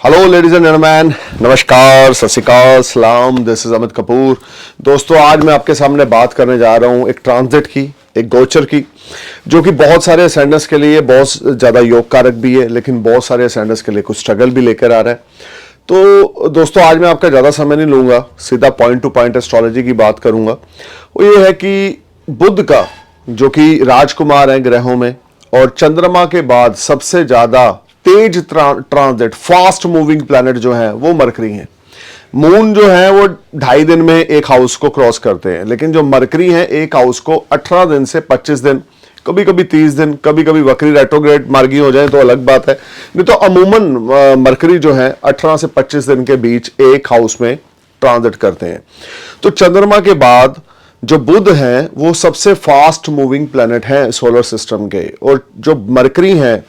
Hello ladies and gentleman, नमस्कार, सत श्री अकाल, सलाम। This is Amit Kapoor. दोस्तों, आज मैं आपके सामने बात करने जा रहा हूं एक ट्रांजिट की, एक गोचर की, जो कि बहुत सारे असेंडेंट्स के लिए बहुत ज़्यादा योग कारक भी है, लेकिन बहुत सारे असेंडेंट्स के लिए कुछ स्ट्रगल भी लेकर आ रहा है। तो दोस्तों, आज मैं आपका ज़्यादा समय नहीं लूँगा, सीधा पॉइंट टू पॉइंट एस्ट्रोलॉजी की बात करूँगा। वो ये है कि बुध का, जो कि राजकुमार है ग्रहों में, और चंद्रमा के बाद सबसे ज़्यादा तेज ट्रांजिट, फास्ट मूविंग प्लैनेट जो है वो मरकरी है। मून जो है वो 2.5 दिन में एक हाउस को क्रॉस करते हैं, लेकिन जो मरकरी है एक हाउस को 18 दिन से 25 दिन, कभी कभी 30 दिन, कभी कभी वक्री रेट्रोग्रेड मार्गी हो जाए तो अलग बात है, नहीं तो अमूमन मरकरी जो है 18 से 25 दिन के बीच एक हाउस में ट्रांजिट करते हैं। तो चंद्रमा के बाद जो बुध है वो सबसे फास्ट मूविंग प्लैनेट है सोलर सिस्टम के, और जो मरकरी है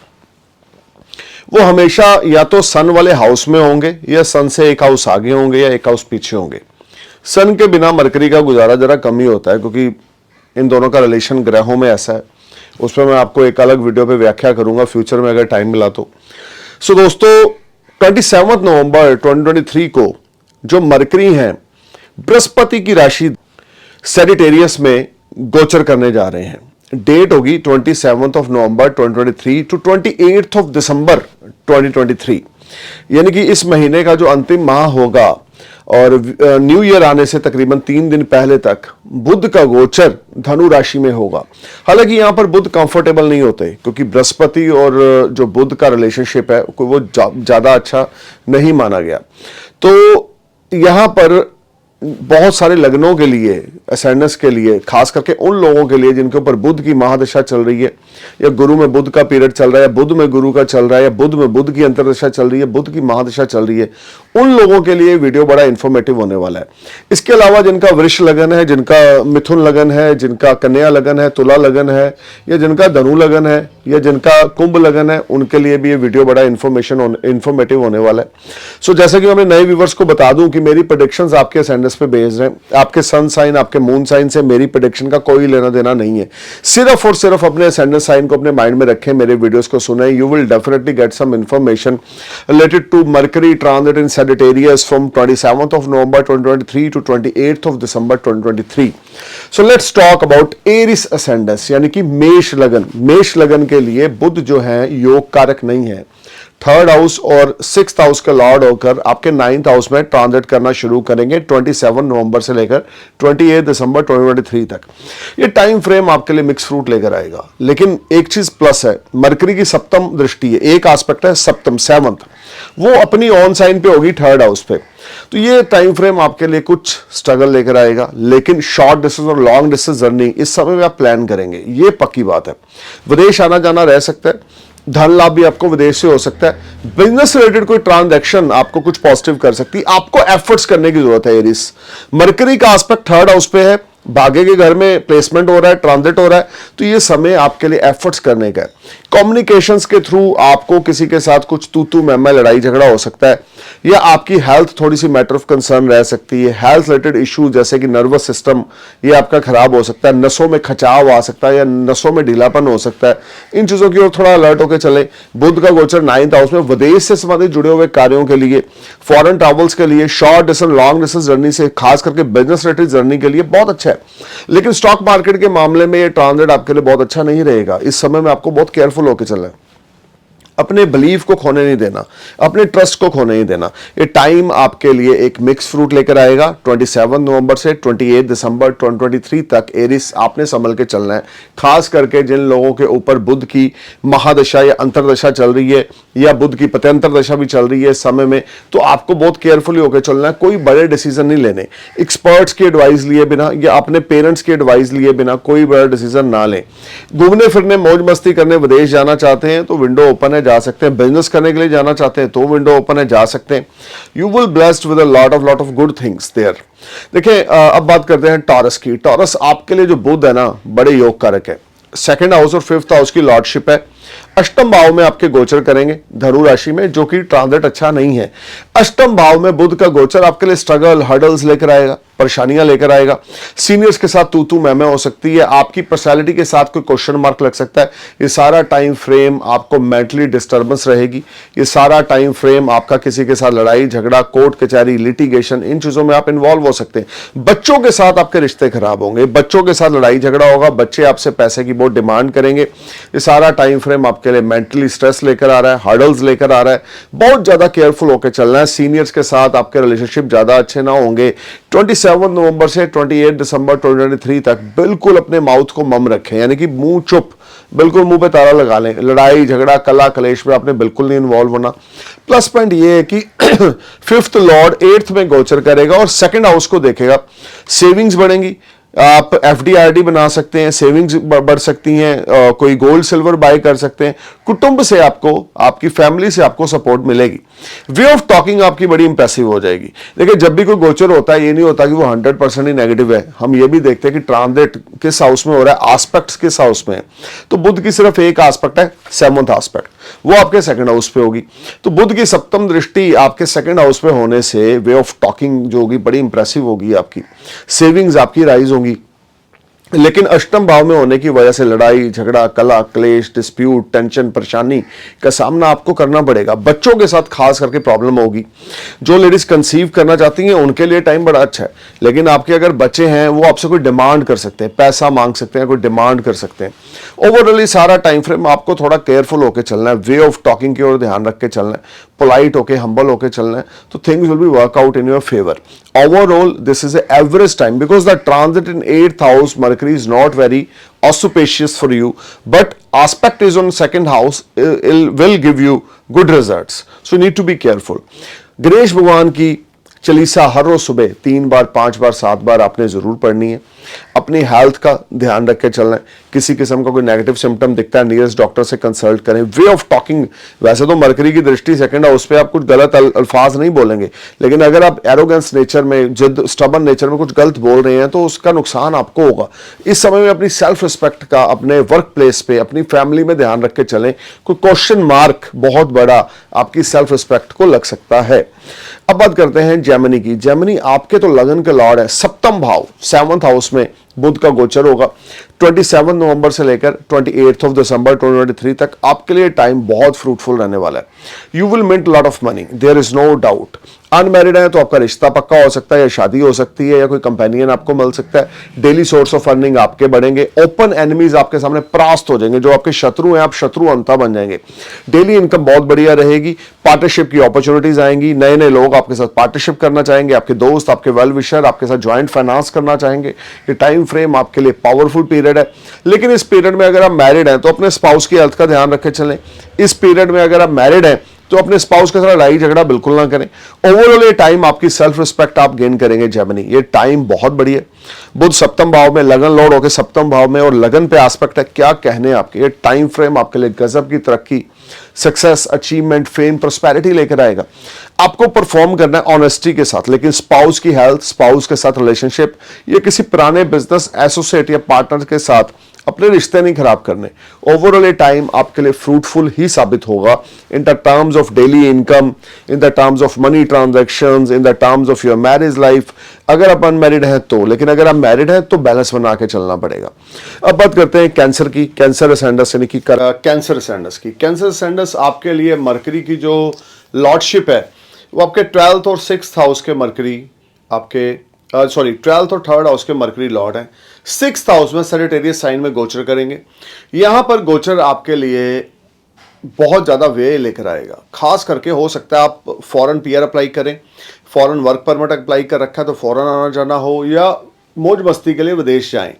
वो हमेशा या तो सन वाले हाउस में होंगे, या सन से एक हाउस आगे होंगे, या एक हाउस पीछे होंगे। सन के बिना मरकरी का गुजारा जरा कम ही होता है, क्योंकि इन दोनों का रिलेशन ग्रहों में ऐसा है। उस पर मैं आपको एक अलग वीडियो पे व्याख्या करूंगा फ्यूचर में, अगर टाइम मिला तो। सो दोस्तों, 27 नवंबर 2023 को जो मरकरी हैं बृहस्पति की राशि सैजिटेरियस में गोचर करने जा रहे हैं। डेट होगी 27 नवंबर 2023 टू 28 दिसंबर 2023, यानी कि इस महीने का जो अंतिम माह होगा, और न्यू ईयर आने से तकरीबन 3 दिन पहले तक बुध का गोचर धनु राशि में होगा। हालांकि यहां पर बुध कंफर्टेबल नहीं होते, क्योंकि बृहस्पति और जो बुध का रिलेशनशिप है वो ज्यादा अच्छा नहीं माना गया। तो यहां पर बहुत सारे लग्नों के लिए, असेंडेंट्स के लिए, खास करके उन लोगों के लिए जिनके ऊपर बुध की महादशा चल रही है, या गुरु में बुध का पीरियड चल रहा है, बुध में गुरु का चल रहा है, या बुध में बुध की अंतर्दशा चल रही है, बुध की महादशा चल रही है, उन लोगों के लिए वीडियो बड़ा इंफॉर्मेटिव होने वाला है। इसके अलावा जिनका वृष लगन है, जिनका मिथुन लगन है, जिनका कन्या लगन है, तुला लगन है, या जिनका धनु लगन है, या जिनका कुंभ लगन है, उनके लिए भी ये वीडियो बड़ा इंफॉर्मेटिव होने वाला है। सो जैसे कि मैं नए व्यूवर्स को बता दूं कि मेरी प्रेडिक्शंस आपके असेंडेंट्स पे बेस्ड हैं। आपके सन साइन, आपके मून साइन से मेरी प्रेडिक्शन का कोई लेना देना नहीं है। सिर्फ और सिर्फ अपने असेंडेंट साइन को अपने माइंड में रखें, मेरे वीडियोस को सुने। You will definitely get some information related to Mercury transit in Sagittarius from 27 November 2023 to 28 December 2023। So let's talk about Aries ascendants, यानी कि मेष लगन। मेष लगन के लिए बुध जो है योग कारक नहीं है। 3rd हाउस और 6th हाउस के लॉर्ड होकर आपके 9th हाउस में ट्रांजिट करना शुरू करेंगे 27 नवंबर से लेकर 28 दिसंबर 2023 तक। ये टाइम फ्रेम आपके लिए मिक्स फ्रूट लेकर आएगा, लेकिन एक चीज प्लस है, मरकरी की सप्तम दृष्टि है, एक एस्पेक्ट है सप्तम, 7th, वो अपनी ऑन साइन पे होगी 3rd हाउस पे। तो ये टाइम फ्रेम आपके लिए कुछ स्ट्रगल लेकर आएगा, लेकिन शॉर्ट डिस्टेंस और लॉन्ग डिस्टेंस जर्नी इस समय में आप प्लान करेंगे, ये पक्की बात है। विदेश आना जाना रह सकता है, धन लाभ भी आपको विदेश से हो सकता है, बिजनेस रिलेटेड कोई ट्रांजैक्शन आपको कुछ पॉजिटिव कर सकती है। आपको एफर्ट्स करने की जरूरत है। एरिस मरकरी का एस्पेक्ट 3rd हाउस पे है, भाग्य के घर में प्लेसमेंट हो रहा है, ट्रांजिट हो रहा है, तो ये समय आपके लिए एफर्ट्स करने का है। कम्युनिकेशंस के थ्रू आपको किसी के साथ कुछ तू मैं लड़ाई झगड़ा हो सकता है, या आपकी हेल्थ थोड़ी सी मैटर ऑफ कंसर्न रह सकती है। हेल्थ रिलेटेड इशू जैसे कि नर्वस सिस्टम, ये आपका खराब हो सकता है, नसों में खचाव आ सकता है, या नसों में ढीलापन हो सकता है। इन चीजों की ओर थोड़ा अलर्ट होकर चले। बुध का गोचर 9th हाउस में विदेश से संबंधित जुड़े हुए कार्यों के लिए, फॉरेन ट्रैवल्स के लिए, short distance long distance journey से, खास करके बिजनेस रिलेटेड जर्नी के लिए बहुत अच्छा है। लेकिन स्टॉक मार्केट के मामले में ये ट्रांजिट आपके लिए बहुत अच्छा नहीं रहेगा। इस समय में आपको बहुत केयरफुल होकर चलना है, अपने बिलीफ को खोने नहीं देना, अपने ट्रस्ट को खोने नहीं देना। ये टाइम आपके लिए एक मिक्स फ्रूट लेकर आएगा। 27 नवंबर से 28 दिसंबर 2023 तक एरिस आपने संभल के चलना है। खास करके जिन लोगों के ऊपर बुध की महादशा या अंतरदशा चल रही है, या बुध की पत्यंतर दशा भी चल रही है इस समय में, तो आपको बहुत केयरफुली होकर चलना है। कोई बड़े डिसीजन नहीं लेने, एक्सपर्ट्स की एडवाइस लिए बिना या अपने पेरेंट्स की एडवाइस लिए बिना कोई बड़ा डिसीजन ना लें। घूमने फिरने, मौज मस्ती करने विदेश जाना चाहते हैं तो विंडो ओपन है, जा सकते हैं। बिजनेस करने के लिए जाना चाहते हैं तो विंडो ओपन है, जा सकते हैं। You will blessed with a lot of good things there. देखिए, अब बात करते हैं टॉरस की। टॉरस आपके लिए जो बुध है ना, बड़े योग कारक है। 2nd हाउस और 5th हाउस की लॉर्डशिप है। अष्टम भाव में आपके गोचर करेंगे धनु राशि में, जो कि ट्रांजिट अच्छा नहीं है। अष्टम भाव में बुध का गोचर आपके लिए स्ट्रगल, हर्डल्स लेकर आएगा, परेशानियां लेकर आएगा। सीनियर्स के साथ तू मैं हो सकती है, आपकी पर्सनैलिटी के साथ कोई क्वेश्चन मार्क लग सकता है। ये सारा टाइम फ्रेम आपको मेंटली डिस्टर्बेंस रहेगी। ये सारा टाइम फ्रेम आपका किसी के साथ लड़ाई झगड़ा, कोर्ट कचहरी, लिटिगेशन, इन चीजों में आप इन्वॉल्व हो सकते हैं। बच्चों के साथ आपके रिश्ते खराब होंगे, बच्चों के साथ लड़ाई झगड़ा होगा, बच्चे आपसे पैसे की बहुत डिमांड करेंगे। ये सारा टाइम फ्रेम आपके लिए मेंटली स्ट्रेस लेकर आ रहा है, हर्डल्स लेकर आ रहा है। बहुत ज्यादा केयरफुल होकर चलना है। सीनियर्स के साथ आपके रिलेशनशिप ज्यादा अच्छे ना होंगे। 27 नवंबर से 28 दिसंबर 2023 तक बिल्कुल अपने माउथ को मम रखें, यानी कि मुंह चुप, बिल्कुल मुंह पे ताला लगा लें। लड़ाई झगड़ा कला कलेश में आपने बिल्कुल नहीं इन्वॉल्व होना। प्लस पॉइंट ये है कि फिफ्थ लॉर्ड 8th में गोचर करेगा और सेकंड हाउस को देखेगा। सेविंग्स बढ़ेंगी, आप FD RD बना सकते हैं, सेविंग्स बढ़ सकती हैं, कोई गोल्ड सिल्वर बाय कर सकते हैं। कुटुंब से आपको, आपकी फैमिली से आपको सपोर्ट मिलेगी। वे ऑफ टॉकिंग आपकी बड़ी इंप्रेसिव हो जाएगी। देखिए, जब भी कोई गोचर होता है ये नहीं होता कि वो 100% ही नेगेटिव है। हम ये भी देखते हैं कि ट्रांजिट किस हाउस में हो रहा है, एस्पेक्ट्स किस हाउस में है। तो बुध की सिर्फ एक एस्पेक्ट है, 7th एस्पेक्ट, वो आपके सेकंड हाउस पे होगी। तो बुध की सप्तम दृष्टि आपके सेकंड हाउस पे होने से वे ऑफ टॉकिंग जो होगी बड़ी इंप्रेसिव होगी आपकी। सेविंग्स आपकी राइज होंगी, लेकिन अष्टम भाव में होने की वजह से लड़ाई झगड़ा कला क्लेश डिस्प्यूट टेंशन परेशानी का सामना आपको करना पड़ेगा। बच्चों के साथ खास करके प्रॉब्लम होगी। जो लेडीज कंसीव करना चाहती हैं उनके लिए टाइम बड़ा अच्छा है, लेकिन आपके अगर बच्चे हैं वो आपसे कोई डिमांड कर सकते हैं, पैसा मांग सकते हैं, कोई डिमांड कर सकते हैं। ओवरऑली सारा टाइम फ्रेम आपको थोड़ा केयरफुल होकर चलना है, वे ऑफ टॉकिंग की ओर ध्यान रख के चलना है, पोलाइट होके हम्बल होके चलना है, तो things will be work out in your favour. Overall, this is an average time because the transit in 8th house Mercury is not very auspicious for you, but aspect is on second house, it will give you good results. So you need to be careful. Ganesh भगवान की चालीसा हर रोज सुबह 3 बार 5 बार 7 बार आपने जरूर पढ़नी है। अपनी health का ध्यान रख के चलना है। किसी किस्म का कोई नेगेटिव सिम्टम दिखता है नियरेस्ट डॉक्टर से कंसल्ट करें। वे ऑफ टॉकिंग, वैसे तो मरकरी की दृष्टि सेकंड हाउस पे आप कुछ गलत अल्फाज नहीं बोलेंगे, लेकिन अगर आप एरोगेंस नेचर में, जिद स्टबन नेचर में कुछ गलत बोल रहे हैं तो उसका नुकसान आपको होगा। इस समय में अपनी सेल्फ रिस्पेक्ट का, अपने वर्क प्लेस पे, अपनी फैमिली में ध्यान रख के चलें। कोई क्वेश्चन मार्क बहुत बड़ा आपकी सेल्फ रिस्पेक्ट को लग सकता है। अब बात करते हैं जेमिनी की। जेमिनी आपके तो लगन के लॉर्ड है, सप्तम भाव 7th हाउस में बुध का गोचर होगा। 27 नवंबर से लेकर 28 दिसंबर 2023 तक आपके लिए टाइम बहुत फ्रूटफुल रहने वाला है। You will mint lot of money, there is no doubt. Unmarried है तो आपका रिश्ता पक्का हो सकता है, या शादी हो सकती है, या कोई कंपेनियन आपको मिल सकता है। डेली सोर्स ऑफ अर्निंग आपके बढ़ेंगे। ओपन एनिमीज आपके सामने परास्त हो जाएंगे। जो आपके शत्रु हैं आप शत्रु अंता बन जाएंगे। डेली इनकम बहुत बढ़िया रहेगी। पार्टनरशिप की अपॉर्चुनिटीज आएंगी। नए नए लोग आपके साथ पार्टनरशिप करना चाहेंगे। आपके दोस्त, आपके वेल विशर आपके साथ ज्वाइंट फाइनेंस करना चाहेंगे। ये टाइम फ्रेम आपके लिए पावरफुल पीरियड है। लेकिन इस पीरियड में अगर आप मैरिड हैं तो अपने स्पाउस की हेल्थ का ध्यान रख के चलें। इस पीरियड में अगर आप मैरिड हैं तो अपने स्पाउस के साथ लड़ाई झगड़ा बिल्कुल ना करें। ओवरऑल ये टाइम आपकी सेल्फ रिस्पेक्ट आप गेन करेंगे जेमिनी। ये टाइम बहुत बढ़िया है। बुध सप्तम भाव में लगन लॉर्ड होकर सप्तम भाव में, और लगन पे एस्पेक्ट है, क्या कहने आपके। ये टाइम फ्रेम आपके लिए गजब की तरक्की, सक्सेस, अचीवमेंट, फेम, प्रोस्पेरिटी लेकर आएगा। आपको परफॉर्म करना है ऑनेस्टी के साथ, लेकिन स्पाउस की हेल्थ, स्पाउस के साथ रिलेशनशिप, या किसी पुराने बिजनेस एसोसिएट या पार्टनर के साथ अपने रिश्ते नहीं खराब करने। ओवरऑल ये टाइम आपके लिए फ्रूटफुल ही साबित होगा in the terms of daily income, in the terms of money transactions, in the terms of your marriage life. अगर आप अनमैरिड हैं तो, लेकिन अगर आप मैरिड हैं तो बैलेंस बना के चलना पड़ेगा। अब बात करते हैं कैंसर की। कैंसर असेंडेंस यानी कि कैंसर असेंडेंस की। कैंसर असेंडेंस आपके लिए मरकरी की जो लॉर्डशिप है वो आपके 12th और 6th हाउस के मरकरी, आपके 12th और 3rd हाउस के मरकरी लॉर्ड है। 6th हाउस में सजिटेरियस साइन में गोचर करेंगे। यहां पर गोचर आपके लिए बहुत ज़्यादा व्यय लेकर आएगा। खास करके हो सकता है आप फॉरेन PR अप्लाई करें, फॉरेन वर्क परमिट अप्लाई कर रखा है तो फॉरेन आना जाना हो, या मौज मस्ती के लिए विदेश जाएं।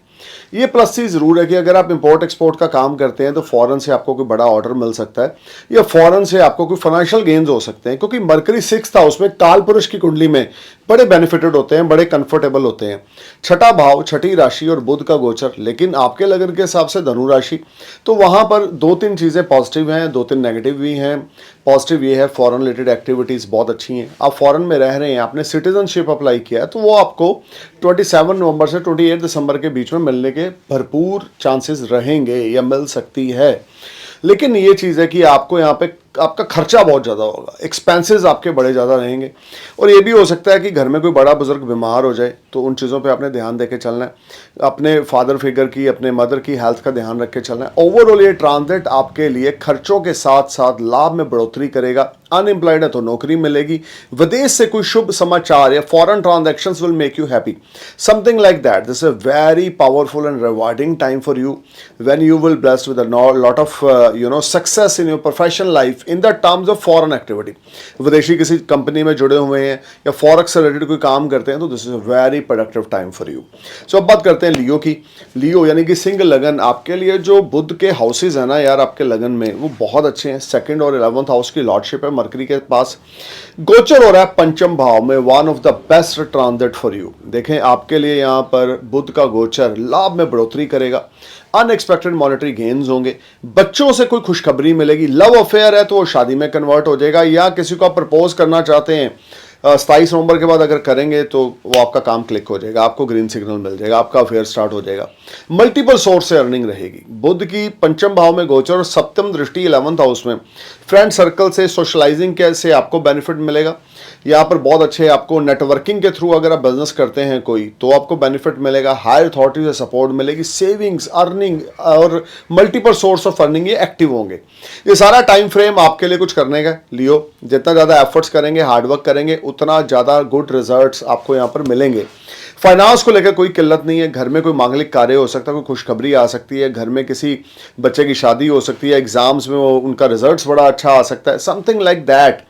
ये प्लस चीज जरूर है कि अगर आप इंपोर्ट एक्सपोर्ट का काम करते हैं तो फॉरेन से आपको कोई बड़ा ऑर्डर मिल सकता है, या फॉरेन से आपको कोई फाइनेंशियल गेन्स हो सकते हैं, क्योंकि मरकरी 6th हाउस में काल पुरुष की कुंडली में बड़े बेनिफिटेड होते हैं, बड़े कंफर्टेबल होते हैं। 6ठा भाव, 6ठी राशि और बुध का गोचर, लेकिन आपके लगन के हिसाब से धनु राशि, तो वहां पर 2-3 चीजें पॉजिटिव हैं, 2-3 नेगेटिव भी हैं। पॉजिटिव ये है फॉरेन रिलेटेड एक्टिविटीज बहुत अच्छी हैं। आप फॉरेन में रह रहे हैं, आपने सिटीजनशिप अप्लाई किया है, तो वो आपको 27 नवंबर से 28 दिसंबर के बीच में मिलने के भरपूर चांसेस रहेंगे या मिल सकती है। लेकिन ये चीज़ है कि आपको यहाँ पे आपका खर्चा बहुत ज़्यादा होगा, एक्सपेंसेस आपके बड़े ज़्यादा रहेंगे। और ये भी हो सकता है कि घर में कोई बड़ा बुजुर्ग बीमार हो जाए, तो उन चीज़ों पे आपने ध्यान दे के चलना है। अपने फादर फिगर की, अपने मदर की हेल्थ का ध्यान रख के चलना है। ओवरऑल ये ट्रांजिट आपके लिए खर्चों के साथ साथ लाभ में बढ़ोतरी करेगा। अनएम्प्लॉयड है तो नौकरी मिलेगी, विदेश से कोई शुभ समाचार या foreign transactions will make you happy, something like that. This is a very powerful and rewarding time for you when you will blessed with a lot of success in your professional life in the terms of foreign activity। विदेशी किसी company में जुड़े हुए हैं या forex से related कोई काम करते हैं तो this is a very productive time for you. So अब बात करते हैं लियो की। लियो यानी कि सिंह लगन, आपके लिए जो बुध के हाउसेज है ना यार आपके लगन में, वो बहुत अच्छे हैं। सेकंड और 11th हाउस की लॉर्डशिप है मरकरी के पास, गोचर हो रहा है पंचम भाव में। One of the best transit for you. देखें आपके लिए यहाँ पर बुध का गोचर लाभ में बढ़ोतरी करेगा, अनएक्सपेक्टेड मॉनेटरी गेन्स होंगे, बच्चों से कोई खुशखबरी मिलेगी, लव अफेयर है तो वो शादी में कन्वर्ट हो जाएगा, या किसी को आप प्रपोज करना चाहते हैं 27 नवंबर के बाद अगर करेंगे तो वो आपका काम क्लिक हो जाएगा, आपको ग्रीन सिग्नल मिल जाएगा, आपका अफेयर स्टार्ट हो जाएगा। मल्टीपल सोर्स से अर्निंग रहेगी। बुध की पंचम भाव में गोचर और सप्तम दृष्टि 11th हाउस में, फ्रेंड सर्कल से सोशलाइजिंग के से आपको बेनिफिट मिलेगा। यहाँ पर बहुत अच्छे आपको नेटवर्किंग के थ्रू अगर आप बिजनेस करते हैं कोई तो आपको बेनिफिट मिलेगा, हायर अथॉरिटी से सपोर्ट मिलेगी, सेविंग्स, अर्निंग और मल्टीपल सोर्स ऑफ अर्निंग ये एक्टिव होंगे। ये सारा टाइम फ्रेम आपके लिए कुछ करने का लियो, जितना ज़्यादा एफर्ट्स करेंगे, हार्डवर्क करेंगे, उतना ज़्यादा गुड रिजल्ट्स आपको यहाँ पर मिलेंगे। फाइनेंस को लेकर कोई किल्लत नहीं है। घर में कोई मांगलिक कार्य हो सकता है, कोई खुशखबरी आ सकती है, घर में किसी बच्चे की शादी हो सकती है, एग्जाम्स में वो उनका रिजल्ट्स बड़ा अच्छा आ सकता है, समथिंग लाइक दैट।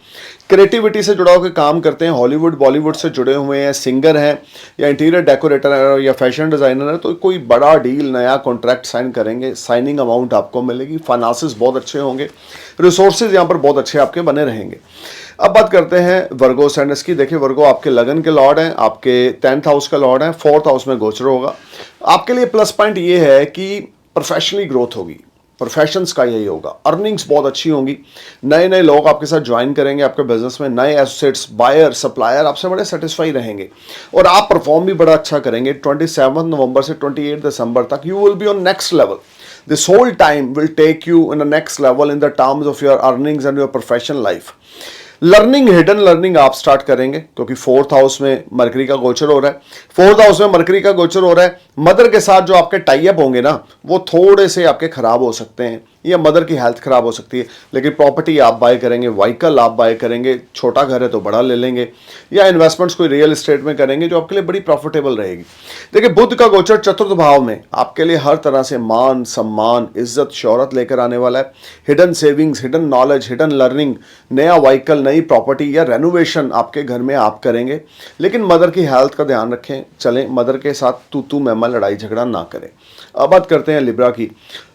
क्रिएटिविटी से जुड़ा होकर काम करते हैं, हॉलीवुड बॉलीवुड से जुड़े हुए हैं, सिंगर हैं या इंटीरियर डेकोरेटर है या फैशन डिज़ाइनर है, तो कोई बड़ा डील, नया कॉन्ट्रैक्ट साइन करेंगे, साइनिंग अमाउंट आपको मिलेगी, फाइनेंसेस बहुत अच्छे होंगे, रिसोर्सेज यहाँ पर बहुत अच्छे आपके बने रहेंगे। अब बात करते हैं वर्गो सैंडस की। देखिए वर्गो आपके लगन के लॉर्ड हैं, आपके 10th हाउस का लॉर्ड हैं, 4th हाउस में गोचर होगा। आपके लिए प्लस पॉइंट ये है कि प्रोफेशनली ग्रोथ होगी, प्रोफेशंस का यही होगा, अर्निंग्स बहुत अच्छी होंगी, नए नए लोग आपके साथ ज्वाइन करेंगे आपके बिजनेस में, नए एसोसिएट्स, बायर, सप्लायर आपसे बड़े सेटिस्फाई रहेंगे और आप परफॉर्म भी बड़ा अच्छा करेंगे। 27 नवंबर से 28 दिसंबर तक you will be on next level. This whole time will take you in the next level in the terms of your earnings and your professional life। Learning, hidden learning आप स्टार्ट करेंगे क्योंकि 4th हाउस में mercury का गोचर हो रहा है। 4th house में मरकरी का गोचर हो रहा है, मदर के साथ जो आपके टाई अप होंगे ना वो थोड़े से आपके खराब हो सकते हैं, या मदर की हेल्थ खराब हो सकती है, लेकिन प्रॉपर्टी आप बाय करेंगे, व्हीकल आप बाय करेंगे, छोटा घर है तो बड़ा ले लेंगे, या इन्वेस्टमेंट्स कोई रियल एस्टेट में करेंगे जो आपके लिए बड़ी प्रॉफिटेबल रहेगी। देखिए बुध का गोचर चतुर्थ भाव में आपके लिए हर तरह से मान, सम्मान, इज्जत, शोहरत लेकर आने वाला है। Hidden savings, hidden knowledge, hidden learning, नया व्हीकल, नई प्रॉपर्टी या रेनोवेशन आपके घर में आप करेंगे, लेकिन मदर की हेल्थ का ध्यान रखें, चलें, मदर के साथ तू मैमा लड़ाई झगड़ा ना करें। अब बात करते हैं लिब्रा की।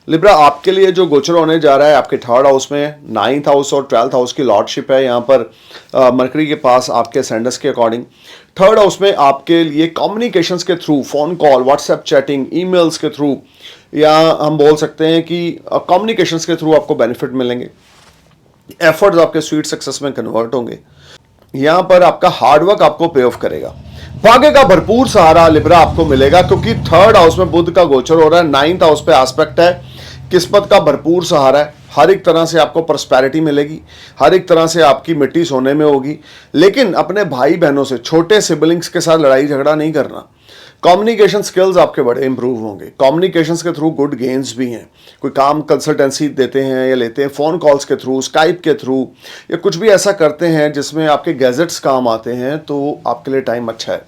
लिब्रा आपके लिए जो गोचर होने जा रहा है आपके 3rd हाउस में, 9th हाउस और 12th हाउस की लॉर्डशिप है यहाँ पर मरकरी के पास आपके सेंडस के अकॉर्डिंग। 3rd हाउस में आपके लिए कम्युनिकेशंस के through, phone call, WhatsApp chatting, emails के थ्रू, या हम बोल सकते हैं कि कम्युनिकेशंस के थ्रू आपको बेनिफिट मिलेंगे, एफर्ट्स आपके स्वीट सक्सेस में कन्वर्ट होंगे। यहाँ पर आपका हार्डवर्क आपको पे ऑफ करेगा, भाग्य का भरपूर सहारा लिब्रा आपको मिलेगा क्योंकि 3rd हाउस में बुध का गोचर हो रहा है, 9th हाउस पे एस्पेक्ट है, किस्मत का भरपूर सहारा है, हर एक तरह से आपको प्रॉस्पेरिटी मिलेगी, हर एक तरह से आपकी मिट्टी सोने में होगी, लेकिन अपने भाई बहनों से, छोटे सिबलिंग्स के साथ लड़ाई झगड़ा नहीं करना। कम्युनिकेशन स्किल्स आपके बड़े इंप्रूव होंगे, कम्युनिकेशंस के थ्रू गुड गेन्स भी हैं, कोई काम कंसल्टेंसी देते हैं या लेते हैं, फ़ोन कॉल्स के थ्रू, स्काइप के थ्रू, या कुछ भी ऐसा करते हैं जिसमें आपके गैजेट्स काम आते हैं, तो आपके लिए टाइम अच्छा है।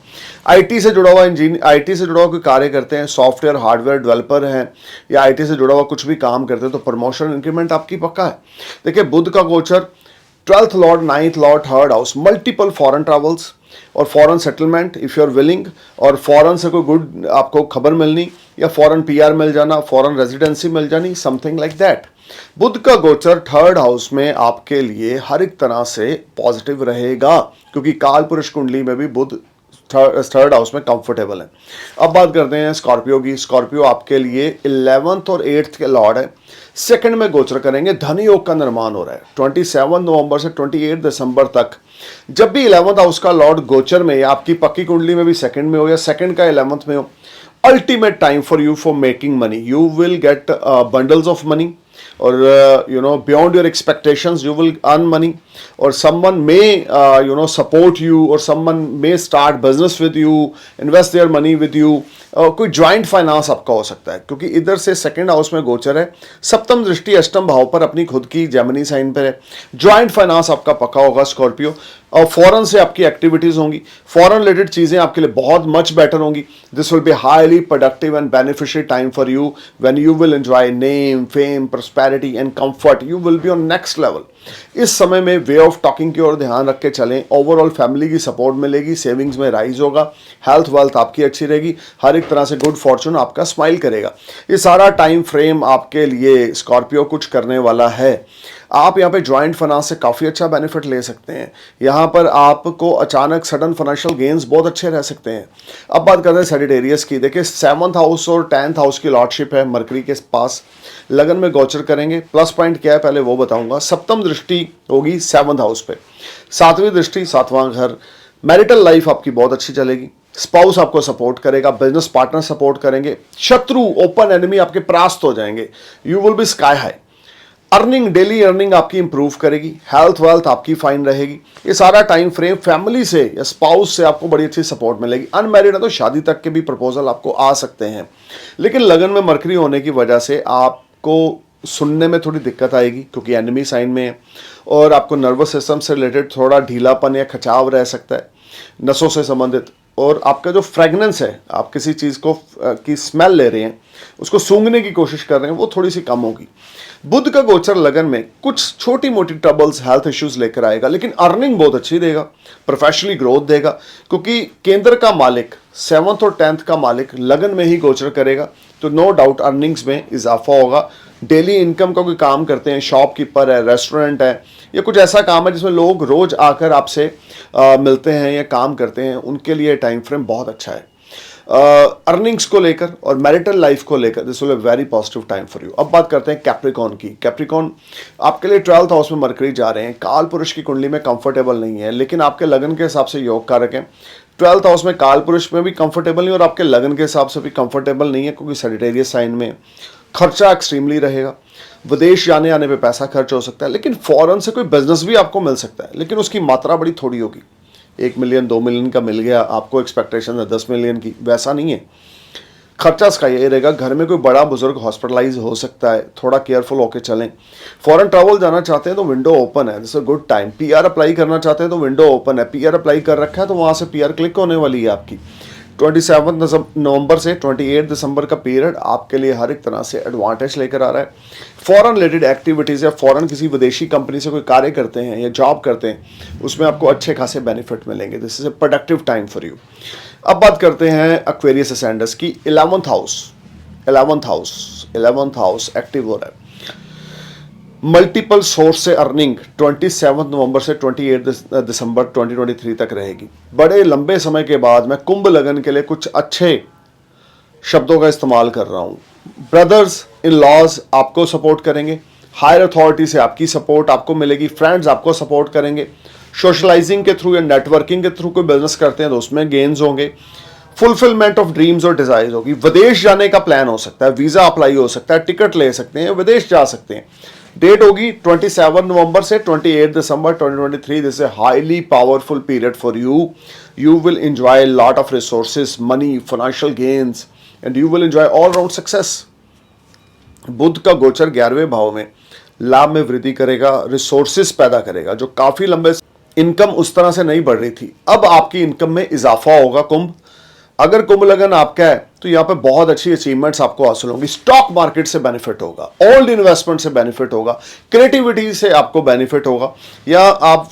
आईटी से जुड़ा हुआ आईटी से जुड़ा हुआ कोई कार्य करते हैं, सॉफ्टवेयर हार्डवेयर डेवलपर हैं या आईटी से जुड़ा हुआ कुछ भी काम करते हैं, तो प्रमोशन इंक्रीमेंट आपकी पक्का है। देखिए बुध का गोचर 12th lord, 9th lord, 3rd house, multiple foreign travels और foreign settlement if you are willing, और फॉरेन से कोई गुड आपको खबर मिलनी, या फॉरेन पीआर मिल जाना, फॉरेन रेजिडेंसी मिल जानी, समथिंग लाइक दैट। बुध का गोचर 3rd हाउस में आपके लिए हर एक तरह से पॉजिटिव रहेगा क्योंकि काल पुरुष कुंडली में भी बुध 3rd हाउस में कंफर्टेबल है। अब बात करते हैं स्कॉर्पियो की। स्कॉर्पियो आपके लिए 11th और 8th के लॉर्ड है, 2nd में गोचर करेंगे, धन योग का निर्माण हो रहा है 27 नवंबर से 28 दिसंबर तक। जब भी 11th हाउस का लॉर्ड गोचर में, या आपकी पक्की कुंडली में भी 2nd में हो या 2nd का 11th में हो, ultimate time for you for making money. You will get bundles of money, और beyond your expectations you will earn money, or someone may support you, or someone may start business with you, invest their money with you. कोई joint finance आपका हो सकता है, क्योंकि इधर से second house में गोचर है, सप्तम दृष्टि अष्टम भाव पर अपनी खुद की जेमिनी साइन पर है। ज्वाइंट फाइनेंस आपका पक्का होगा स्कॉर्पियो, और फॉरेन से आपकी एक्टिविटीज होंगी, फॉरेन रिलेटेड चीजें आपके लिए बहुत मच बेटर होंगी। This will be highly productive and beneficial time for you, when you will enjoy name, fame, prosperity and comfort. You will be on next level. इस समय में वे ऑफ टॉकिंग की ओर ध्यान रख के चलें। ओवरऑल फैमिली की सपोर्ट मिलेगी, सेविंग्स में राइज होगा, हेल्थ वेल्थ आपकी अच्छी रहेगी, हर एक तरह से गुड फॉर्चून आपका स्माइल करेगा। ये सारा टाइम फ्रेम आपके लिए स्कॉर्पियो कुछ करने वाला है। आप यहाँ पे ज्वाइंट फाइनेंस से काफ़ी अच्छा बेनिफिट ले सकते हैं। यहाँ पर आपको अचानक सडन फाइनेंशियल गेन्स बहुत अच्छे रह सकते हैं। अब बात करते हैं सजिटेरियस की। देखिए 7th हाउस और 10th हाउस की लॉर्डशिप है मरकरी के पास, लगन में गोचर करेंगे। प्लस पॉइंट क्या है पहले वो बताऊंगा। सप्तम दृष्टि होगी 7th हाउस पे, 7वीं दृष्टि 7वां घर। मैरिटल लाइफ आपकी बहुत अच्छी चलेगी, स्पाउस आपको सपोर्ट करेगा, बिजनेस पार्टनर सपोर्ट करेंगे, शत्रु ओपन एनिमी आपके परास्त हो जाएंगे। You will be sky high. Earning, daily earning आपकी इंप्रूव करेगी, हेल्थ वेल्थ आपकी फाइन रहेगी। ये सारा टाइम फ्रेम फैमिली से या स्पाउस से आपको बड़ी अच्छी सपोर्ट मिलेगी। अनमैरिड है तो शादी तक के भी प्रपोजल आपको आ सकते हैं, लेकिन लगन में मरकरी होने की वजह से आपको सुनने में थोड़ी दिक्कत आएगी, क्योंकि एनिमी साइन में है, और आपको नर्वस सिस्टम से रिलेटेड थोड़ा ढीलापन या खचाव रह सकता है, नसों से संबंधित। और आपका जो फ्रेगनेंस है, आप किसी चीज़ को की स्मेल ले रहे हैं, उसको सूंघने की कोशिश कर रहे हैं, वो थोड़ी सी कम होगी। बुध का गोचर लगन में कुछ छोटी मोटी ट्रबल्स, हेल्थ इश्यूज लेकर आएगा, लेकिन अर्निंग बहुत अच्छी देगा, प्रोफेशनली ग्रोथ देगा, क्योंकि केंद्र का मालिक 7th और 10th का मालिक लगन में ही गोचर करेगा। तो नो डाउट अर्निंग्स में इजाफा होगा। डेली इनकम का कोई काम करते हैं, शॉपकीपर है, रेस्टोरेंट है, या कुछ ऐसा काम है जिसमें लोग रोज आकर आपसे मिलते हैं या काम करते हैं, उनके लिए टाइम फ्रेम बहुत अच्छा है। अर्निंग्स को लेकर और मैरिटल लाइफ को लेकर this will be very positive time for you. अब बात करते हैं कैप्रिकॉन की। कैप्रिकॉन आपके लिए 12th हाउस में मरकरी जा रहे हैं, काल पुरुष की कुंडली में कंफर्टेबल नहीं है, लेकिन आपके लगन के हिसाब से योग कारक है। 12th हाउस में काल पुरुष में भी कंफर्टेबल नहीं और आपके लगन के हिसाब से भी कंफर्टेबल नहीं है, क्योंकि सजिटेरियस साइन में खर्चा एक्सट्रीमली रहेगा। विदेश जाने आने पे पैसा खर्च हो सकता है, लेकिन फॉरेन से कोई बिजनेस भी आपको मिल सकता है, लेकिन उसकी मात्रा बड़ी थोड़ी होगी। 1 मिलियन 2 मिलियन का मिल गया, आपको एक्सपेक्टेशन है 10 मिलियन की, वैसा नहीं है। खर्चा इसका ये रहेगा, घर में कोई बड़ा बुजुर्ग हॉस्पिटलाइज हो सकता है, थोड़ा केयरफुल होकर चलें। फॉरेन ट्रैवल जाना चाहते हैं तो विंडो ओपन है, this a good time. PR apply करना चाहते हैं तो विंडो ओपन है, पीआर अप्लाई कर रखा है तो वहाँ से पीआर क्लिक होने वाली है आपकी। 27 नवंबर से 28 दिसंबर का पीरियड आपके लिए हर एक तरह से एडवांटेज लेकर आ रहा है। फॉरेन रिलेटेड एक्टिविटीज़ या फॉरेन किसी विदेशी कंपनी से कोई कार्य करते हैं या जॉब करते हैं, उसमें आपको अच्छे खासे बेनिफिट मिलेंगे। This is A productive time for you. अब बात करते हैं एक्वेरियस असेंडेंस की। 11th हाउस एक्टिव हो रहा है। मल्टीपल सोर्स से अर्निंग 27 नवंबर से 28 दिसंबर 2023 तक रहेगी। बड़े लंबे समय के बाद मैं कुंभ लगन के लिए कुछ अच्छे शब्दों का इस्तेमाल कर रहा हूं। ब्रदर्स इन लॉज आपको सपोर्ट करेंगे, हायर अथॉरिटी से आपकी सपोर्ट आपको मिलेगी, फ्रेंड्स आपको सपोर्ट करेंगे, सोशलाइजिंग के थ्रू या नेटवर्किंग के थ्रू कोई बिजनेस करते हैं तो उसमें गेन्स होंगे, फुलफिलमेंट ऑफ ड्रीम्स और डिजायर्स होगी। विदेश जाने का प्लान हो सकता है, वीजा अप्लाई हो सकता है, टिकट ले सकते हैं, विदेश जा सकते हैं। डेट होगी 27 नवंबर से 28 दिसंबर 2023। This is a highly powerful period for you. You will enjoy lot of resources, money, financial gains and you will enjoy all round success. बुध का गोचर 11वें भाव में लाभ में वृद्धि करेगा, रिसोर्सेज पैदा करेगा। जो काफी लंबे इनकम उस तरह से नहीं बढ़ रही थी, अब आपकी इनकम में इजाफा होगा। कुंभ, अगर कुंभ लगन आपका है तो यहाँ पे बहुत अच्छी अचीवमेंट्स आपको हासिल होंगी। स्टॉक मार्केट से बेनिफिट होगा, ओल्ड इन्वेस्टमेंट से बेनिफिट होगा, क्रिएटिविटी से आपको बेनिफिट होगा, या आप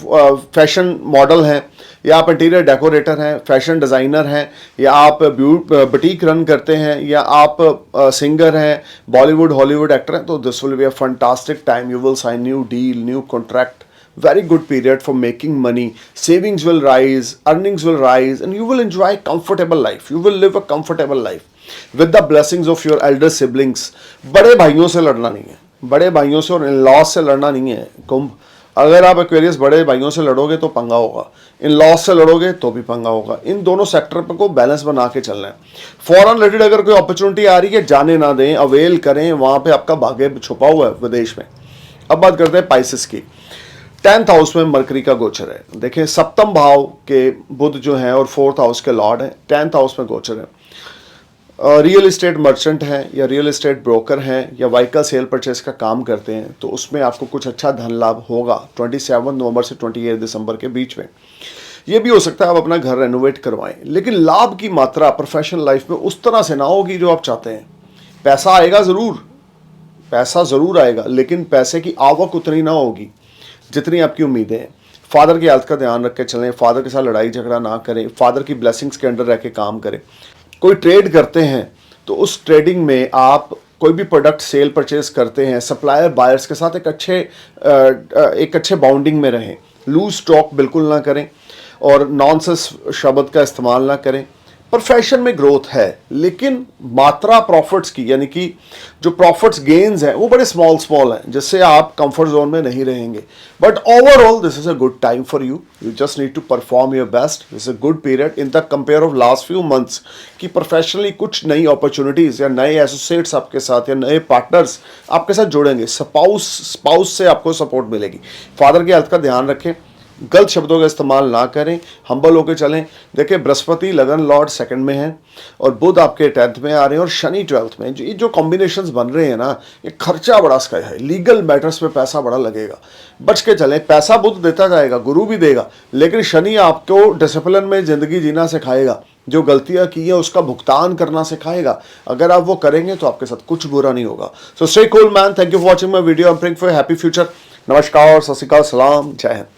फैशन मॉडल हैं, या आप इंटीरियर डेकोरेटर हैं, फैशन डिज़ाइनर हैं, या आप बुटीक रन करते हैं, या आप सिंगर हैं, बॉलीवुड हॉलीवुड एक्टर हैं, तो this will be a fantastic time. You will sign new deal, new contract, very good period for making money. Savings will rise, earnings will rise, and you will enjoy comfortable life. You will live a comfortable life with the blessings of your elder siblings. बड़े भाइयों से लड़ना नहीं है, बड़े भाइयों से और इन-लॉज से लड़ना नहीं है कुंभ। अगर आप एक्वेरियस बड़े भाइयों से लड़ोगे तो पंगा होगा, इन लॉस से लड़ोगे तो भी पंगा होगा। इन दोनों सेक्टर पर को बैलेंस बना के चलना है। फॉरेन रिलेटेड अगर कोई अपॉर्चुनिटी आ रही है, जाने ना दें, अवेल करें, वहां पे आपका भाग्य छुपा हुआ है विदेश में। अब बात करते हैं पाइसेस की। 10th हाउस में मरकरी का गोचर है। देखें, सप्तम भाव के बुध जो हैं और 4th हाउस के लॉर्ड हैं, 10th हाउस में गोचर है। रियल इस्टेट मर्चेंट हैं या रियल इस्टेट ब्रोकर हैं या व्हीकल सेल परचेस का काम करते हैं तो उसमें आपको कुछ अच्छा धन लाभ होगा 27 नवंबर से 28 दिसंबर के बीच में। ये भी हो सकता है आप अपना घर रेनोवेट करवाएं, लेकिन लाभ की मात्रा प्रोफेशनल लाइफ में उस तरह से ना होगी जो आप चाहते हैं। पैसा आएगा ज़रूर, पैसा ज़रूर आएगा, लेकिन पैसे की आवक उतनी ना होगी जितनी आपकी उम्मीदें हैं। फादर की हेल्थ का ध्यान रख के चलें, फादर के साथ लड़ाई झगड़ा ना करें, फादर की ब्लेसिंग्स के अंडर रह के काम करें। कोई ट्रेड करते हैं तो उस ट्रेडिंग में आप कोई भी प्रोडक्ट सेल परचेज करते हैं, सप्लायर बायर्स के साथ एक अच्छे बाउंडिंग में रहें। लूज स्टॉक बिल्कुल ना करें और नॉनसेंस शब्द का इस्तेमाल ना करें। प्रोफेशन में ग्रोथ है, लेकिन मात्रा प्रॉफिट्स की, यानी कि जो प्रॉफिट्स गेन्स हैं वो बड़े स्मॉल हैं, जिससे आप कंफर्ट जोन में नहीं रहेंगे। But overall this is a good time for you just need to perform your best. This is a good period in the compare of last few months कि प्रोफेशनली कुछ नई opportunities या नए associates आपके साथ या नए पार्टनर्स आपके साथ जुड़ेंगे। स्पाउस से आपको सपोर्ट मिलेगी। फादर की हेल्थ का ध्यान रखें, गलत शब्दों का इस्तेमाल ना करें, हम्बल होकर चलें। देखिए, बृहस्पति लगन लॉर्ड 2nd में है और बुध आपके 10th में आ रहे हैं और शनि 12th में। जो कॉम्बिनेशंस बन रहे हैं ना, ये खर्चा बड़ा स्काई है। लीगल मैटर्स पे पैसा बड़ा लगेगा, बच के चलें। पैसा बुध देता जाएगा, गुरु भी देगा, लेकिन शनि आपको डिसिप्लिन में ज़िंदगी जीना सिखाएगा। जो गलतियां की हैं उसका भुगतान करना सिखाएगा। अगर आप वो करेंगे तो आपके साथ कुछ बुरा नहीं होगा। So stay cool man, thank you for watching my video. I am praying for happy future. नमस्कार, सत श्री अकाल, सलाम, जय हिंद।